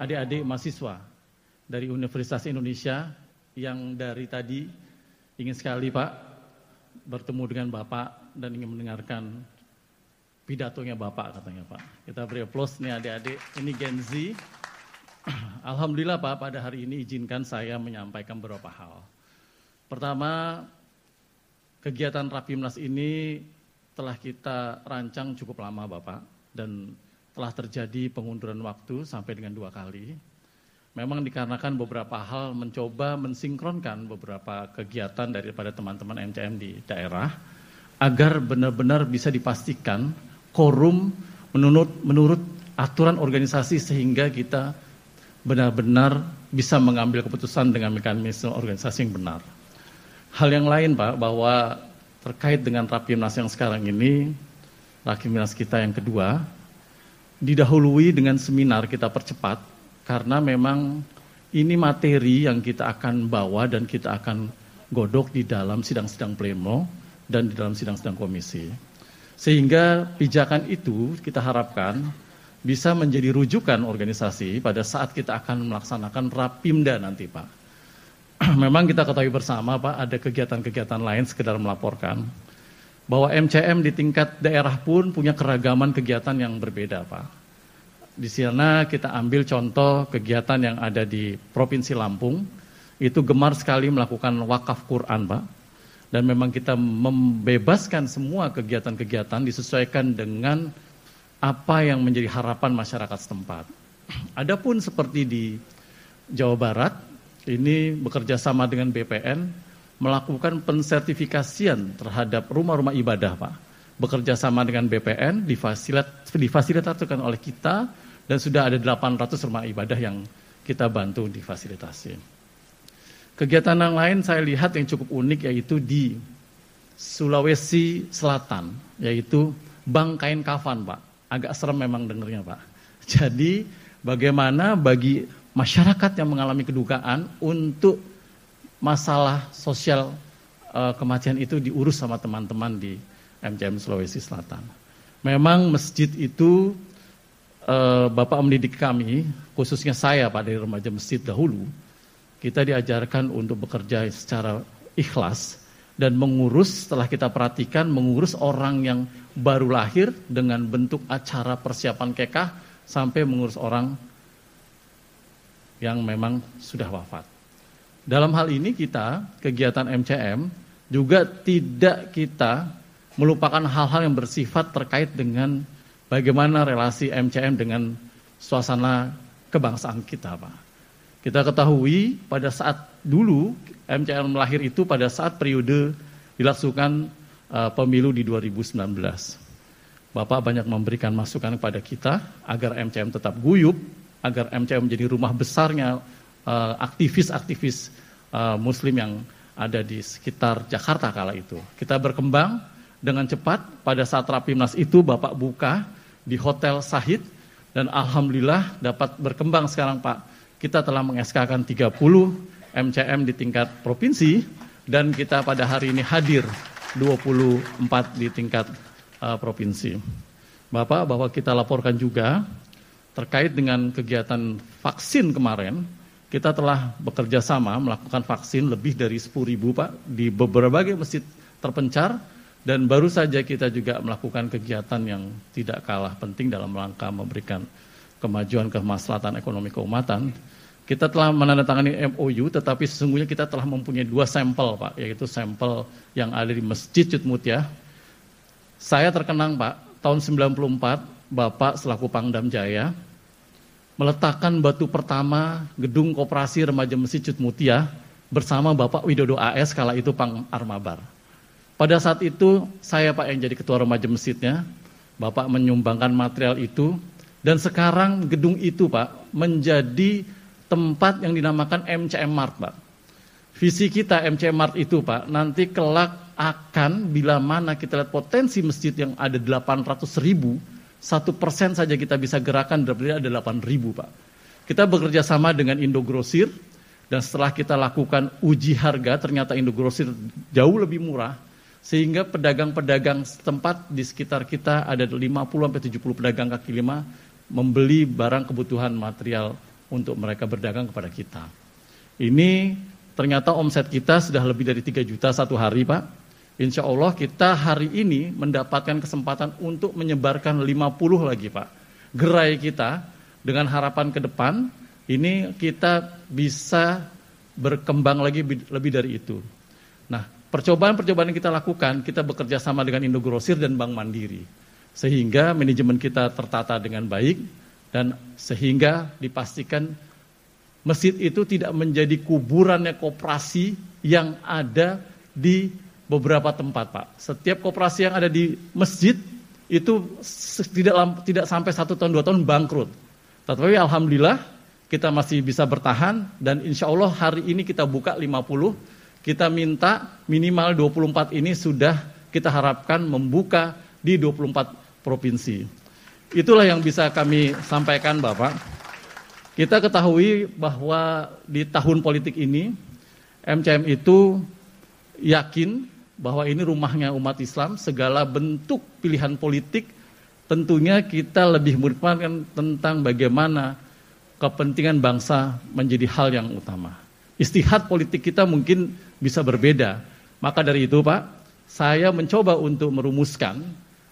adik-adik mahasiswa dari Universitas Indonesia yang dari tadi ingin sekali Pak bertemu dengan Bapak dan ingin mendengarkan pidatonya Bapak katanya Pak. Kita beri aplaus nih adik-adik, ini Gen Z. Alhamdulillah Pak, pada hari ini izinkan saya menyampaikan beberapa hal. Pertama, kegiatan Rapimnas ini telah kita rancang cukup lama Bapak dan telah terjadi pengunduran waktu sampai dengan 2 kali. Memang dikarenakan beberapa hal mencoba mensinkronkan beberapa kegiatan daripada teman-teman MCM di daerah agar benar-benar bisa dipastikan quorum menurut aturan organisasi sehingga kita benar-benar bisa mengambil keputusan dengan mekanisme organisasi yang benar. Hal yang lain Pak, bahwa terkait dengan Rapimnas yang sekarang ini, Rapimnas kita yang kedua, didahului dengan seminar kita percepat karena memang ini materi yang kita akan bawa dan kita akan godok di dalam sidang-sidang pleno dan di dalam sidang-sidang komisi. Sehingga pijakan itu kita harapkan bisa menjadi rujukan organisasi pada saat kita akan melaksanakan Rapimda nanti Pak. Memang kita ketahui bersama Pak, ada kegiatan-kegiatan lain sekedar melaporkan bahwa MCM di tingkat daerah pun punya keragaman kegiatan yang berbeda Pak. Di sana kita ambil contoh kegiatan yang ada di Provinsi Lampung, itu gemar sekali melakukan wakaf Quran Pak. Dan memang kita membebaskan semua kegiatan-kegiatan disesuaikan dengan apa yang menjadi harapan masyarakat setempat. Adapun seperti di Jawa Barat, ini bekerja sama dengan BPN, melakukan pensertifikasian terhadap rumah-rumah ibadah Pak. Bekerja sama dengan BPN, difasilitasikan oleh kita, dan sudah ada 800 rumah ibadah yang kita bantu difasilitasi. Kegiatan yang lain saya lihat yang cukup unik yaitu di Sulawesi Selatan, yaitu Bank Kain Kafan Pak. Agak serem memang dengernya Pak. Jadi bagaimana bagi masyarakat yang mengalami kedukaan untuk masalah sosial kematian itu diurus sama teman-teman di MCM Sulawesi Selatan. Memang masjid itu Bapak mendidik kami, khususnya saya Pak dari remaja masjid dahulu, kita diajarkan untuk bekerja secara ikhlas dan mengurus, setelah kita perhatikan, mengurus orang yang baru lahir dengan bentuk acara persiapan kekah sampai mengurus orang yang memang sudah wafat. Dalam hal ini kita, kegiatan MCM, juga tidak kita melupakan hal-hal yang bersifat terkait dengan bagaimana relasi MCM dengan suasana kebangsaan kita Pak. Kita ketahui pada saat dulu MCM lahir itu pada saat periode dilangsungkan pemilu di 2019. Bapak banyak memberikan masukan kepada kita agar MCM tetap guyup, agar MCM menjadi rumah besarnya aktivis-aktivis Muslim yang ada di sekitar Jakarta kala itu. Kita berkembang dengan cepat. Pada saat Rapimnas itu Bapak buka di Hotel Sahid dan alhamdulillah dapat berkembang sekarang Pak. Kita telah meng-SK-kan 30 MCM di tingkat provinsi dan kita pada hari ini hadir 24 di tingkat provinsi. Bapak, bahwa kita laporkan juga terkait dengan kegiatan vaksin kemarin, kita telah bekerja sama melakukan vaksin lebih dari 10.000 Pak di berbagai masjid terpencar dan baru saja kita juga melakukan kegiatan yang tidak kalah penting dalam rangka memberikan kemajuan kemaslahatan ekonomi keumatan. Kita telah menandatangani MOU tetapi sesungguhnya kita telah mempunyai 2 sampel Pak, yaitu sampel yang ada di Masjid Cutmutia. Saya terkenang Pak, tahun 94 Bapak selaku Pangdam Jaya meletakkan batu pertama gedung koperasi remaja Masjid Cutmutia bersama Bapak Widodo AS kala itu Pang Armabar. Pada saat itu saya Pak yang jadi ketua remaja masjidnya, Bapak menyumbangkan material itu dan sekarang gedung itu Pak menjadi tempat yang dinamakan MCM Mart Pak. Visi kita MCM Mart itu Pak, nanti kelak akan bila mana kita lihat potensi masjid yang ada 800.000, 1% saja kita bisa gerakan, berarti ada 8.000 Pak. Kita bekerja sama dengan Indogrosir dan setelah kita lakukan uji harga ternyata Indogrosir jauh lebih murah sehingga pedagang-pedagang setempat di sekitar kita ada 50-70 pedagang kaki lima membeli barang kebutuhan material untuk mereka berdagang kepada kita. Ini ternyata omset kita sudah lebih dari 3 juta satu hari, Pak. Insya Allah kita hari ini mendapatkan kesempatan untuk menyebarkan 50 lagi, Pak. Gerai kita dengan harapan ke depan, ini kita bisa berkembang lagi lebih dari itu. Nah, percobaan-percobaan yang kita lakukan, kita bekerja sama dengan Indogrosir dan Bank Mandiri. Sehingga manajemen kita tertata dengan baik, dan sehingga dipastikan masjid itu tidak menjadi kuburannya koperasi yang ada di beberapa tempat, Pak. Setiap koperasi yang ada di masjid itu tidak sampai 1 tahun 2 tahun bangkrut. Tetapi alhamdulillah kita masih bisa bertahan, dan insya Allah hari ini kita buka 50, kita minta minimal 24 ini sudah kita harapkan membuka di 24 provinsi. Itulah yang bisa kami sampaikan, Bapak. Kita ketahui bahwa di tahun politik ini MCM itu yakin bahwa ini rumahnya umat Islam, segala bentuk pilihan politik tentunya kita lebih menekankan tentang bagaimana kepentingan bangsa menjadi hal yang utama. Istihad politik kita mungkin bisa berbeda. Maka dari itu, Pak, saya mencoba untuk merumuskan,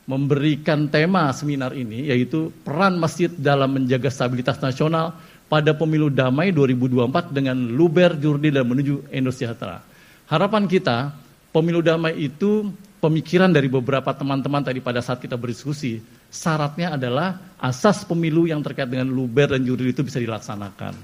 memberikan tema seminar ini, yaitu peran masjid dalam menjaga stabilitas nasional pada pemilu damai 2024 dengan luber, jurdil, dan menuju Indonesia sejahtera. Harapan kita, pemilu damai itu pemikiran dari beberapa teman-teman tadi pada saat kita berdiskusi, syaratnya adalah asas pemilu yang terkait dengan luber dan jurdil itu bisa dilaksanakan.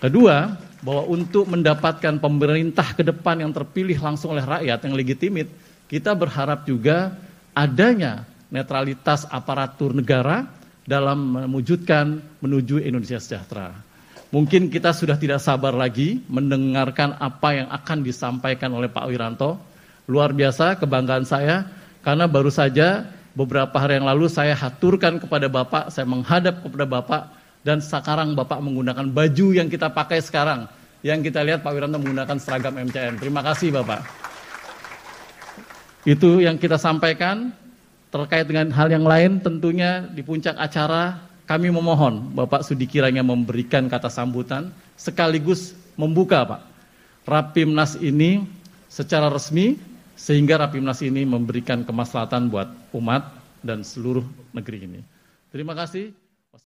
Kedua, bahwa untuk mendapatkan pemerintah ke depan yang terpilih langsung oleh rakyat yang legitimit, kita berharap juga adanya netralitas aparatur negara dalam mewujudkan menuju Indonesia sejahtera. Mungkin kita sudah tidak sabar lagi mendengarkan apa yang akan disampaikan oleh Pak Wiranto. Luar biasa kebanggaan saya, karena baru saja beberapa hari yang lalu saya haturkan kepada Bapak, saya menghadap kepada Bapak, dan sekarang Bapak menggunakan baju yang kita pakai sekarang. Yang kita lihat Pak Wiranto menggunakan seragam MCM. Terima kasih Bapak. Itu yang kita sampaikan. Terkait dengan hal yang lain, tentunya di puncak acara kami memohon Bapak Sudi kiranya memberikan kata sambutan sekaligus membuka, Pak, Rapimnas ini secara resmi, sehingga Rapimnas ini memberikan kemaslahatan buat umat dan seluruh negeri ini. Terima kasih.